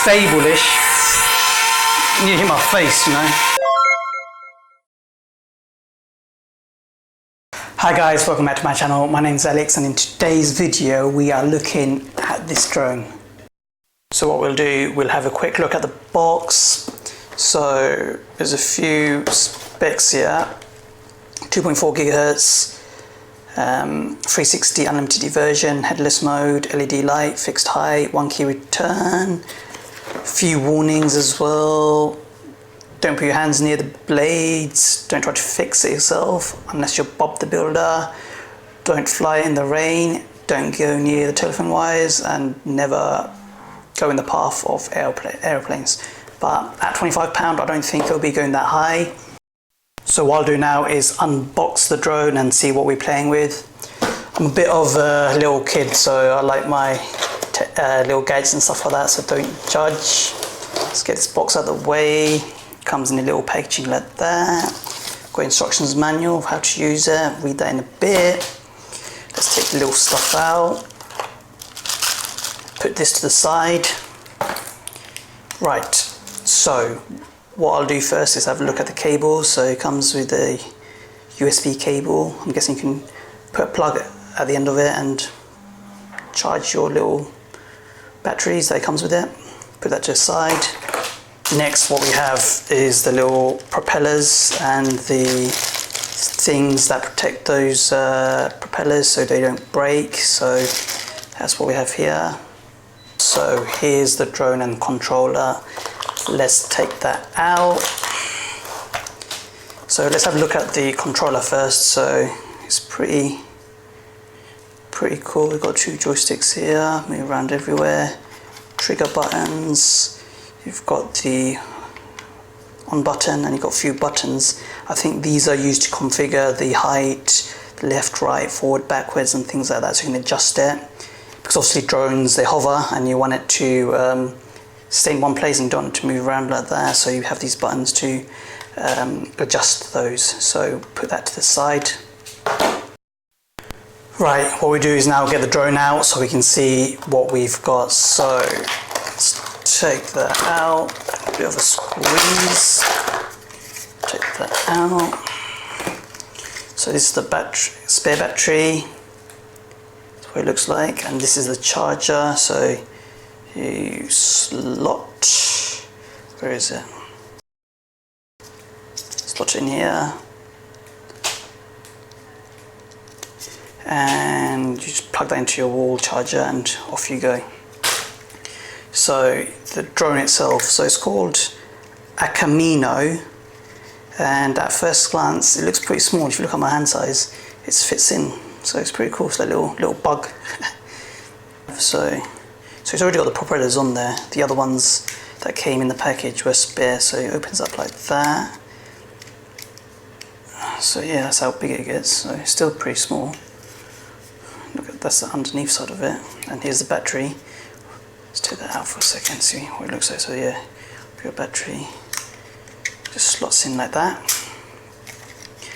stable-ish. You need to hit my face, you know. Hi guys, welcome back to my channel. My name is Alex, and in today's video we are looking at this drone. So what we'll do, we'll have a quick look at the box. So there's a few specs here. 2.4 gigahertz, 360 unlimited version, headless mode, LED light, fixed height, 1 key return, a few warnings as well. Don't put your hands near the blades, don't try to fix it yourself unless you're Bob the Builder, don't fly in the rain, don't go near the telephone wires, and never go in the path of airplanes. But at £25 I don't think they'll be going that high. So what I'll do now is unbox the drone and see what we're playing with. I'm a bit of a little kid, so I like my little gadgets and stuff like that, so don't judge. Let's get this box out of the way. Comes in a little packaging like that. Got instructions manual of how to use it, read that in a bit. Let's take the little stuff out. Put this to the side. Right, so what I'll do first is have a look at the cables. So it comes with a USB cable. I'm guessing you can put a plug at the end of it and charge your little batteries that comes with it. Put that to the side. Next, what we have is the little propellers and the things that protect those propellers so they don't break. So that's what we have here. So here's the drone and controller. Let's take that out. So let's have a look at the controller first. So it's pretty cool. We've got 2 joysticks here, move around everywhere, trigger buttons. You've got the on button and you've got a few buttons. I think these are used to configure the height, left, right, forward, backwards and things like that, so you can adjust it. Because obviously drones, they hover and you want it to stay in one place and you don't want it to move around like that, so you have these buttons to adjust those. So put that to the side. Right, what we do is now get the drone out so we can see what we've got. So let's take that out, a bit of a squeeze, take that out. So this is the battery, spare battery, that's what it looks like, and this is the charger. So you slot, where is it? Slot it in here, and you just plug that into your wall charger and off you go. So the drone itself, so it's called Akamino, and at first glance it looks pretty small. If you look at my hand size, it fits in, so it's pretty cool. It's like a little bug. so it's already got the propellers on there. The other ones that came in the package were spare, so it opens up like that. So yeah, that's how big it gets. So it's still pretty small. Look at, that's the underneath side of it, and here's the battery. Let's take that out for a second, see what it looks like. So yeah, your battery just slots in like that.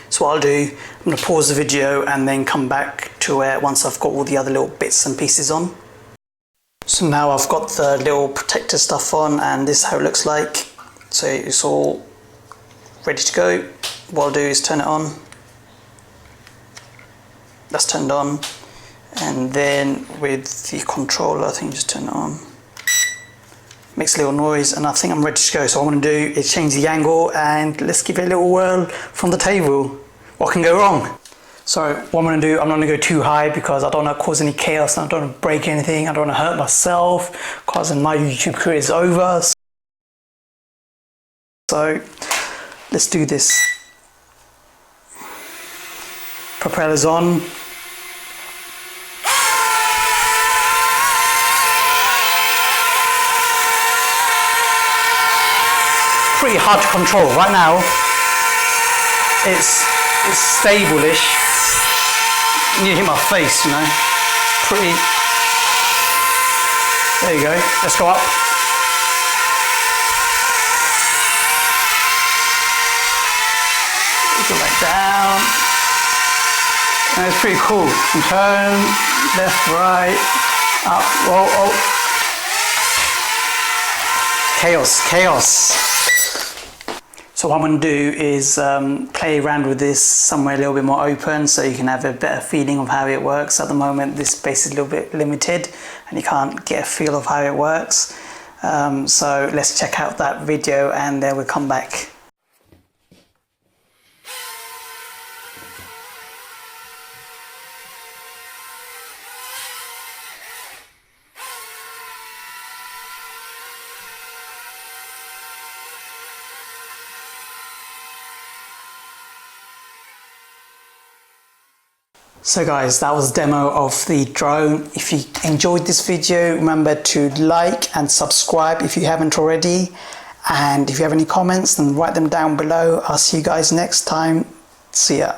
So what I'll do, I'm going to pause the video and then come back to it once I've got all the other little bits and pieces on. So now I've got the little protector stuff on, and this is how it looks like. So it's all ready to go. What I'll do is turn it on. That's turned on. And then with the controller, I think just turn it on. Makes a little noise, and I think I'm ready to go. So what I'm going to do is change the angle and let's give it a little whirl from the table. What can go wrong? So what I'm going to do, I'm not going to go too high because I don't want to cause any chaos and I don't want to break anything. I don't want to hurt myself because my YouTube career is over. So let's do this. Propellers on. Pretty hard to control right now. It's stable-ish. You hit my face, you know. Pretty. There you go. Let's go up. Go back down. And it's pretty cool. You turn left, right, up, roll, oh. chaos. So what I'm going to do is play around with this somewhere a little bit more open so you can have a better feeling of how it works. At the moment this space is a little bit limited and you can't get a feel of how it works. So let's check out that video and then we'll come back. So guys, that was a demo of the drone. If you enjoyed this video, remember to like and subscribe if you haven't already. And if you have any comments, then write them down below. I'll see you guys next time. See ya.